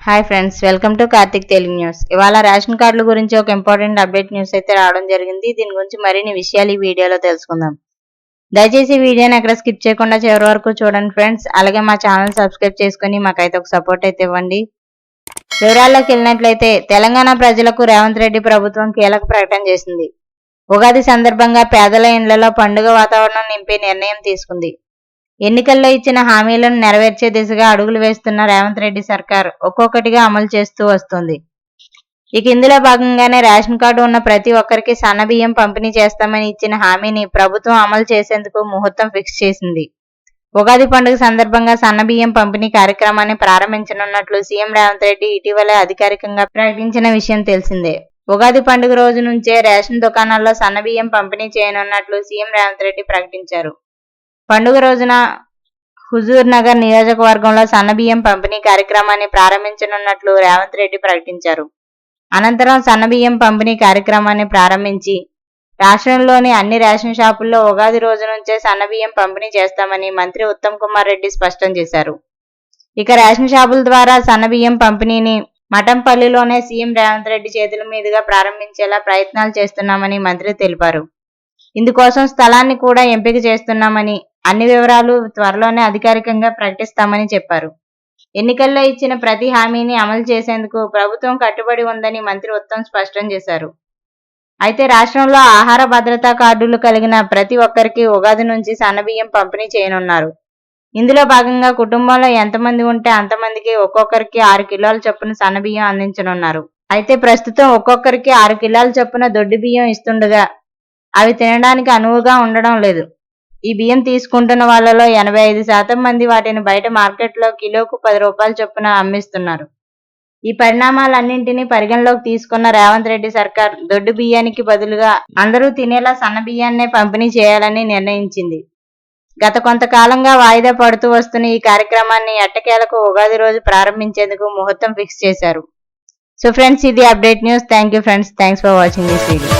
Hi friends, welcome to Karthik Telugu news. ఇవాళ ration కార్డుల గురించి ఒక ఇంపార్టెంట్ అప్డేట్ న్యూస్ అయితే రావడం జరిగింది. దీని గురించి మరిన్ని విషయాలు ఈ వీడియోలో తెలుసుకుందాం. దయచేసి ఈ వీడియోని ఎక్కడ స్కిప్ చేయకుండా చివరి వరకు చూడండి ఫ్రెండ్స్. అలాగే మా ఛానల్ సబ్స్క్రైబ్ చేసుకుని మాకైతే ఒక సపోర్ట్ అయితే ఇవ్వండి. వివరాల్లోకి వెళ్ళినట్లయితే తెలంగాణ ప్రజలకు రేవంత్ రెడ్డి ప్రభుత్వం కీలక ప్రకటన చేసింది. ఉగాది సందర్భంగా పేదల ఇండ్లలో పండుగ వాతావరణం నింపే నిర్ణయం తీసుకుంది. ఎన్నికల్లో ఇచ్చిన హామీలను నెరవేర్చే దిశగా అడుగులు వేస్తున్న రేవంత్ రెడ్డి సర్కార్ ఒక్కొక్కటిగా అమలు చేస్తూ వస్తుంది. ఇక ఇందులో భాగంగానే రేషన్ కార్డు ఉన్న ప్రతి ఒక్కరికి సన్నబియ్యం పంపిణీ చేస్తామని ఇచ్చిన హామీని ప్రభుత్వం అమలు చేసేందుకు ముహూర్తం ఫిక్స్ చేసింది. ఉగాది పండుగ సందర్భంగా సన్నబియ్యం పంపిణీ కార్యక్రమాన్ని ప్రారంభించనున్నట్లు సీఎం రేవంత్ రెడ్డి ఇటీవలే అధికారికంగా ప్రకటించిన విషయం తెలిసిందే. ఉగాది పండుగ రోజు నుంచే రేషన్ దుకాణాల్లో సన్నబియ్యం పంపిణీ చేయనున్నట్లు సీఎం రేవంత్ రెడ్డి ప్రకటించారు. పండుగ రోజున హుజూర్ నగర్ నియోజకవర్గంలో సన్నబియ్యం పంపిణీ కార్యక్రమాన్ని ప్రారంభించనున్నట్లు రేవంత్ రెడ్డి ప్రకటించారు. అనంతరం సన్నబియ్యం పంపిణీ కార్యక్రమాన్ని ప్రారంభించి రాష్ట్రంలోని అన్ని రేషన్ షాపుల్లో ఉగాది రోజు నుంచే సన్నబియ్యం పంపిణీ చేస్తామని మంత్రి ఉత్తమ్ కుమార్ రెడ్డి స్పష్టం చేశారు. ఇక రేషన్ షాపుల ద్వారా సన్నబియ్యం పంపిణీని మఠంపల్లిలోనే సీఎం రేవంత్ రెడ్డి చేతుల మీదుగా ప్రారంభించేలా ప్రయత్నాలు చేస్తున్నామని మంత్రి తెలిపారు. ఇందుకోసం స్థలాన్ని కూడా ఎంపిక చేస్తున్నామని, అన్ని వివరాలు త్వరలోనే అధికారికంగా ప్రకటిస్తామని చెప్పారు. ఎన్నికల్లో ఇచ్చిన ప్రతి హామీని అమలు చేసేందుకు ప్రభుత్వం కట్టుబడి ఉందని మంత్రి ఉత్తమ్ స్పష్టం చేశారు. అయితే రాష్ట్రంలో ఆహార భద్రతా కార్డులు కలిగిన ప్రతి ఒక్కరికి ఉగాది నుంచి సన్నబియ్యం పంపిణీ చేయనున్నారు. ఇందులో భాగంగా కుటుంబంలో ఎంతమంది ఉంటే అంతమందికి ఒక్కొక్కరికి 6 కిలోల చొప్పున సన్నబియ్యం అందించనున్నారు. అయితే ప్రస్తుతం ఒక్కొక్కరికి 6 కిలోల చొప్పున దొడ్డు బియ్యం ఇస్తుండగా అవి తినడానికి అనువుగా ఉండడం లేదు. ఈ బియ్యం తీసుకుంటున్న వాళ్లలో 85% మంది వాటిని బయట మార్కెట్లో కిలోకు 10 రూపాయల చొప్పున అమ్మిస్తున్నారు. ఈ పరిణామాలన్నింటినీ పరిగణలోకి తీసుకున్న రేవంత్ రెడ్డి సర్కార్ దొడ్డు బియ్యానికి బదులుగా అందరూ తినేలా సన్న బియ్యాన్నే పంపిణీ చేయాలని నిర్ణయించింది. గత కొంతకాలంగా వాయిదా పడుతూ వస్తున్న ఈ కార్యక్రమాన్ని ఎట్టకేలకు ఉగాది రోజు ప్రారంభించేందుకు ముహూర్తం ఫిక్స్ చేశారు. సో ఫ్రెండ్స్, ఇది update news. Thank you friends. Thanks for watching this video.